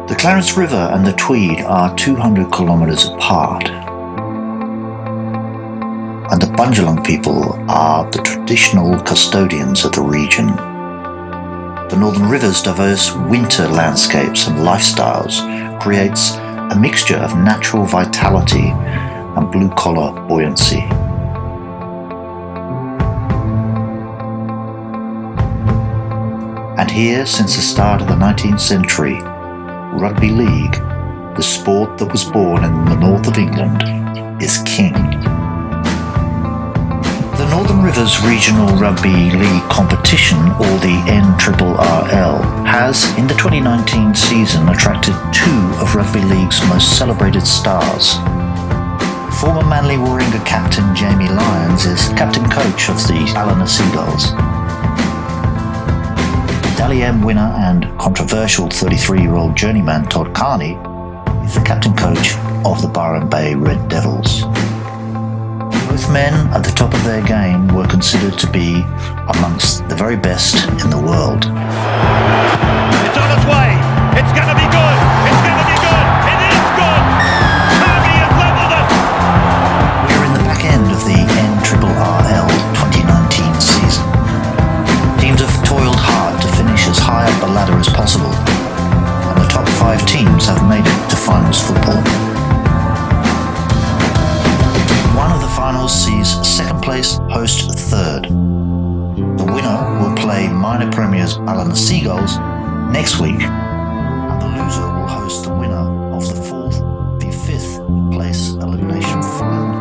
The Clarence River and the Tweed are 200 kilometres apart, and the Bundjalung people are the traditional custodians of the region. The Northern River's diverse winter landscapes and lifestyles creates a mixture of natural vitality and blue-collar buoyancy. And here, since the start of the 19th century, Rugby League, the sport that was born in the north of England, is king. The Northern Rivers Regional Rugby League competition, or the NRRRL, has, in the 2019 season, attracted two of Rugby League's most celebrated stars. Former Manly Warringah captain Jamie Lyons is captain coach of the Ballina Seagulls. Dally M winner and controversial 33-year-old journeyman Todd Carney is the captain coach of the Byron Bay Red Devils. Both men at the top of their game were considered to be amongst the very best in the world. It's on its way. It's going to be good. It's going to be good. It is good. Carney has leveled it. We're in the back end of the NRRRL 2019 season. Teams have toiled hard to finish as high up the ladder as possible, and the top 5 teams have made it to finals football. One of the finals sees second place host third. The winner will play minor premiers Ballina Seagulls next week, and the loser will host the winner of the 4th v 5th place elimination final.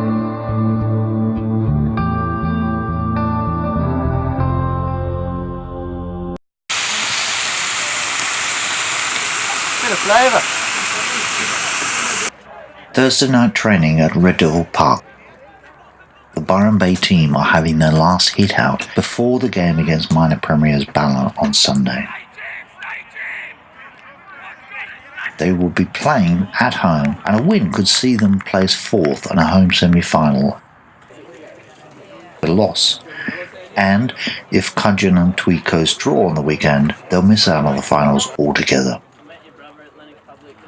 Bit of flavour. Thursday night training at Red Devil Park. The Byron Bay team are having their last hit out before the game against minor premiers Ballina on Sunday. They will be playing at home, and a win could see them place 4th in a home semi-final. A loss, and if Cudgeon and Tweed Coast draw on the weekend, they'll miss out on the finals altogether.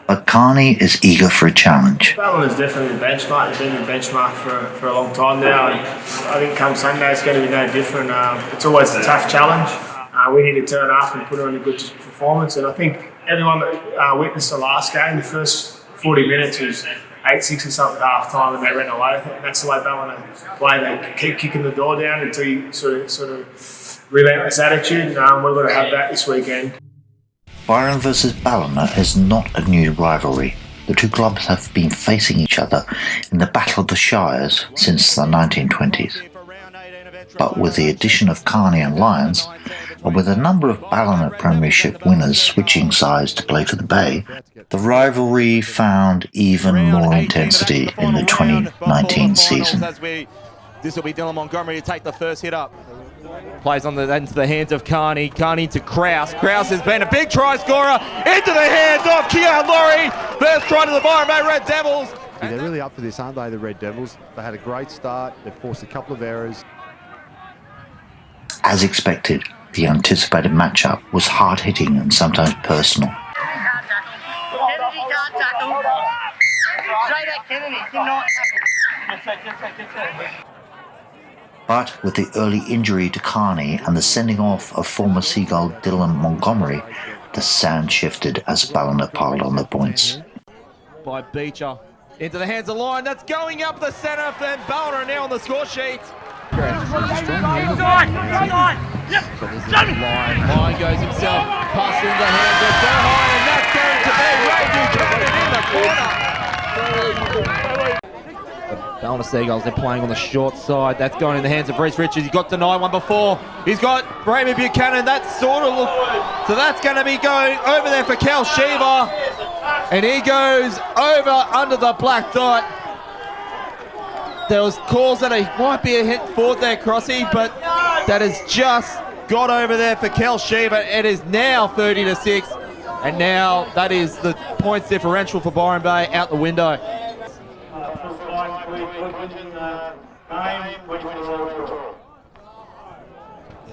But Carney is eager for a challenge. Ballina is definitely the benchmark. They've been the benchmark for a long time now, and I think come Sunday it's going to be no different. It's always a tough challenge. We need to turn up and put on a good performance, and I think everyone that witnessed the last game, the first 40 minutes was 8-6 or something at half time, and they ran away. I think that's the way Ballina play. They keep kicking the door down until you sort of relentless attitude. We're going to have that this weekend. Byron versus Ballina is not a new rivalry. The two clubs have been facing each other in the Battle of the Shires since the 1920s. But with the addition of Carney and Lyons, and with a number of Ballina Premiership winners switching sides to play for the Bay, the rivalry found even more intensity in the 2019 season. This will be Dylan Montgomery to take the first hit up. Plays into the hands of Carney. Carney to Kraus. Kraus has been a big try scorer. Into the hands of Keon Laurie. First try to the Byron Bay Red Devils. Yeah, they're really up for this, aren't they, the Red Devils? They had a great start. They've forced a couple of errors. As expected, the anticipated matchup was hard-hitting and sometimes personal. But with the early injury to Carney and the sending off of former Seagull Dylan Montgomery, the sound shifted as Ballina piled on the points. By Beecher. Into the hands of Lyon. That's going up the centre, and Ballina are now on the score sheet. Lyon goes himself, passes in the hands of Byron, and that's going to be Ray Buchanan in the corner. Ballina Seagulls, they're playing on the short side. That's going in the hands of Reece Richards. He's got denied one before. He's got Raymond Buchanan. That's sort of look. So that's going to be going over there for Cal Shiva. And he goes over under the black dot. There was calls that it might be a hit forward there, Crossy, but that has just got over there for Cal Shiva. It is now 30-6. And now that is the points differential for Byron Bay out the window.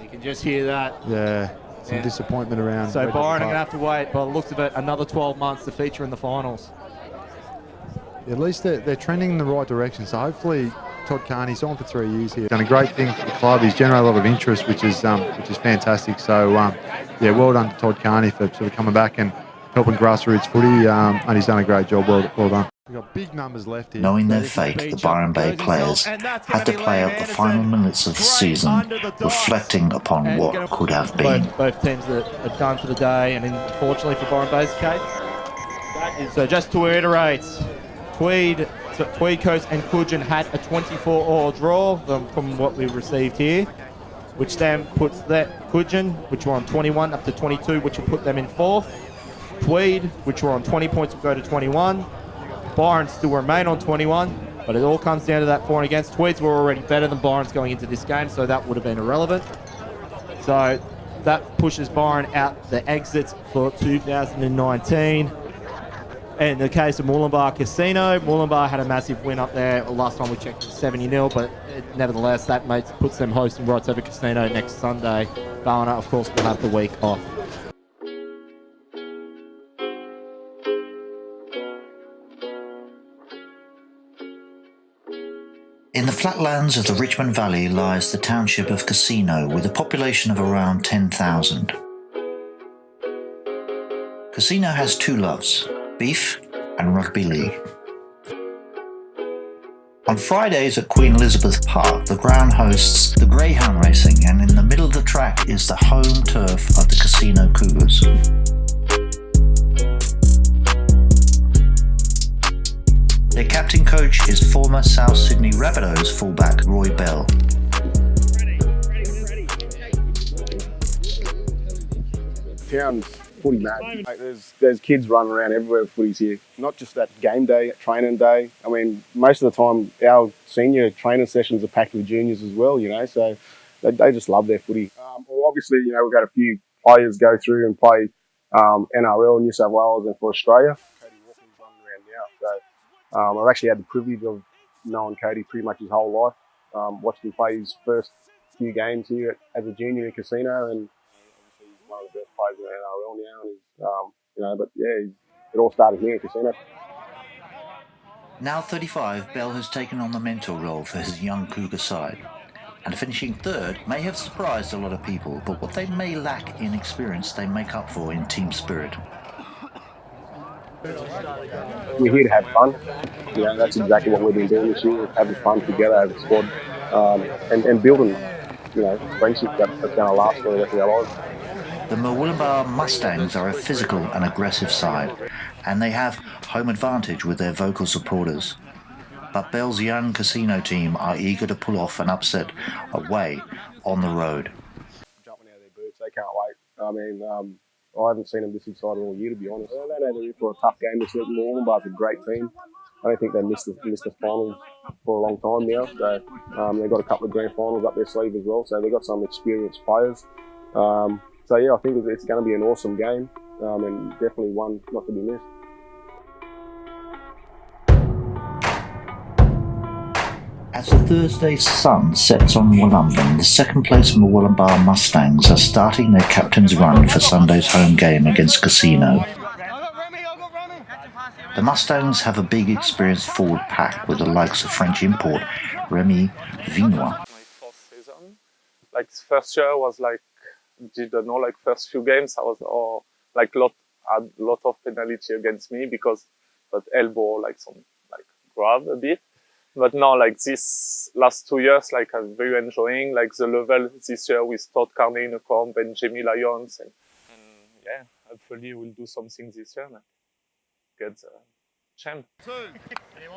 You can just hear that. Yeah, some disappointment around. So Red Devil Byron are going to Park. have to wait, by the looks of it, another 12 months to feature in the finals. At least they're trending in the right direction. So hopefully Todd Carney's on for 3 years here. Done a great thing for the club. He's generated a lot of interest, which is fantastic. So yeah, well done to Todd Carney for sort of coming back and helping grassroots footy. And he's done a great job. Well done. We've got big numbers left here. Knowing their fate, the Byron Bay players had to play out the final minutes of the season, reflecting upon what could have been. Both teams that are done for the day, and unfortunately for Byron Bay's case. So just to reiterate, Tweed Coast and Coogin had a 24-all draw from what we received here, which then puts that Coogin, which were on 21, up to 22, which will put them in fourth. Tweed, which were on 20 points, will go to 21. Byron still remain on 21, but it all comes down to that for and against. Tweeds were already better than Byron's going into this game, so that would have been irrelevant. So that pushes Byron out the exits for 2019. In the case of Murwillumbah Casino, Murwillumbah had a massive win up there. Last time we checked, it was 70-0, but nevertheless, that puts them hosting Rights Over Casino next Sunday. Ballina, of course, will have the week off. In the flatlands of the Richmond Valley lies the township of Casino with a population of around 10,000. Casino has two loves, beef and rugby league. On Fridays at Queen Elizabeth Park, the ground hosts the greyhound racing, and in the middle of the track is the home turf of the Casino Cougars. Their captain coach is former South Sydney Rabbitohs fullback Roy Bell. Town's footy mad. Like, there's kids running around everywhere with footies here. Not just at game day, at training day. I mean, most of the time our senior training sessions are packed with juniors as well, you know, so they just love their footy. Well, obviously, you know, we've had a few players go through and play NRRRL, New South Wales and for Australia. Cody Walker's running around now, so I've actually had the privilege of knowing Cody pretty much his whole life. Watched him play his first few games here as a junior in Casino, and obviously he's one of the best players in the NRL now. And he's, you know, but yeah, it all started here in Casino. Now 35, Bell has taken on the mentor role for his young Cougar side, and finishing third may have surprised a lot of people, but what they may lack in experience they make up for in team spirit. We're here to have fun. You know, that's exactly what we've been doing this year, having fun together as a squad, and building, you know, friendships that's going to last for the rest of our lives. The Murwillumbah Mustangs are a physical and aggressive side, and they have home advantage with their vocal supporters. But Bell's young Casino team are eager to pull off an upset away on the road. Jumping out of their boots, they can't wait. I mean, I haven't seen them this excited all year, to be honest. They know they're in for a tough game this week. Murwillumbah's a great team. I don't think they missed the finals for a long time now. So they've got a couple of grand finals up their sleeve as well. So they've got some experienced players. So yeah, I think it's going to be an awesome game, and definitely one not to be missed. As the Thursday sun sets on Wollumben, the second place Murwillumbah Mustangs are starting their captain's run for Sunday's home game against Casino. The Mustangs have a big experienced forward pack with the likes of French import Remy Vinois. My first season, like first year was like, didn't know, like first few games I was had a lot of penalty against me because that elbow like grab a bit. But now, like this last 2 years, like I'm very enjoying like the level this year with Todd, Carney in the camp and Jamie Lyons, and yeah, hopefully we'll do something this year and get the champ.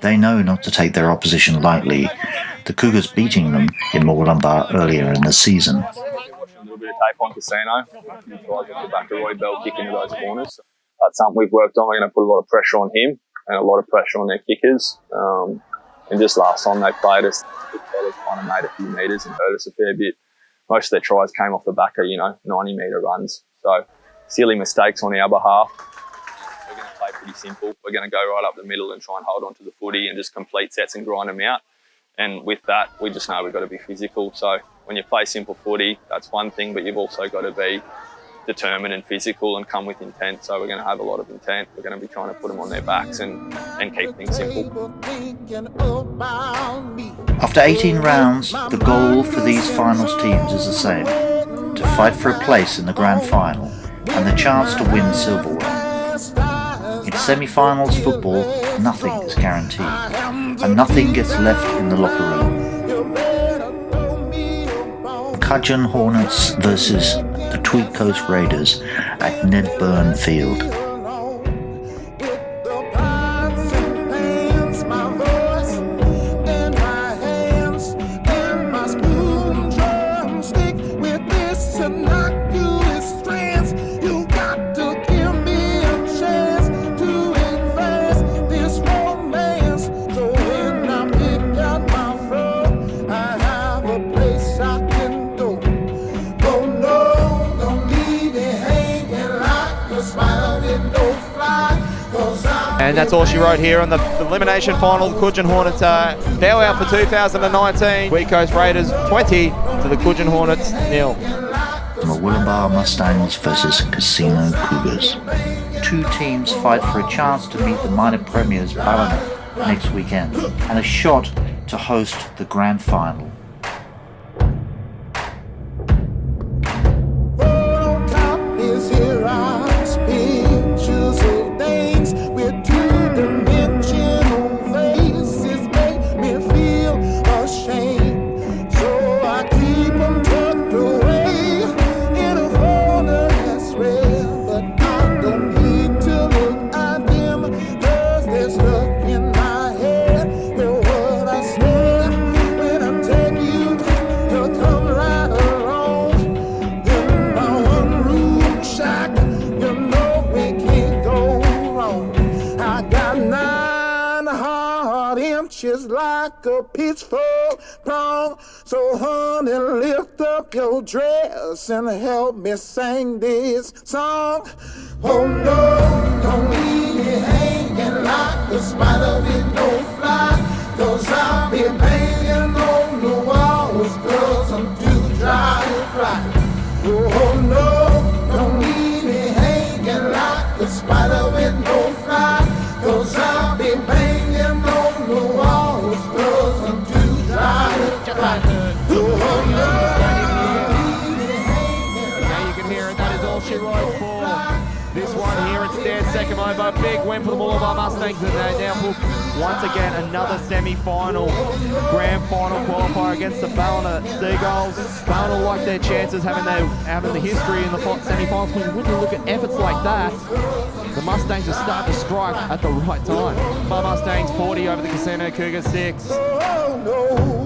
They know not to take their opposition lightly, the Cougars beating them in Murwillumbah earlier in the season. A little bit of tape on Casino. He tries off the back of Roy Bell kicking into those corners. That's something we've worked on. We're going to put a lot of pressure on him and a lot of pressure on their kickers. And just last time they played us, the fellas kind of made a few metres and hurt us a fair bit. Most of their tries came off the back of, 90-metre runs. So silly mistakes on our behalf. We're going to play pretty simple. We're going to go right up the middle and try and hold on to the footy and just complete sets and grind them out. And with that, we just know we've got to be physical. So when you play simple footy, that's one thing, but you've also got to be determined and physical and come with intent. So we're going to have a lot of intent. We're going to be trying to put them on their backs and keep things simple. After 18 rounds, the goal for these finals teams is the same: to fight for a place in the grand final and the chance to win silverware. In semi-finals football, nothing is guaranteed, and nothing gets left in the locker room. Cudgeon Hornets versus the Tweed Coast Raiders at Nedburn Field. And that's all she wrote here on the elimination final. The Cudgeon Hornets are now out for 2019. Tweed Coast Raiders 20 to the Cudgeon Hornets 0. Murwillumbah Mustangs versus Casino Cougars. Two teams fight for a chance to meet the minor premiers Ballina next weekend and a shot to host the grand final. Like a pitchfork prong, so honey, lift up your dress and help me sing this song. Oh no, don't leave me hanging like a spider with no fly, 'cause I'll be banging on the walls 'cause I'm too dry to cry. Oh no, don't leave me hanging like a spider with no fly, 'cause I'll be banging on the walls 'cause I'm too dry to cry. Oh no. Now you can hear it. That is all she wrote for this one here. It's Dan's second over. Big win for the Murwillumbah Mustangs, and they now book once again another semi-final, grand final qualifier against the Ballina Seagulls. Ballina like their chances having the history in the semi-finals. When you look at efforts like that, the Mustangs are starting to strike at the right time. Mustangs 40 over the Casino Cougars 6. Oh no.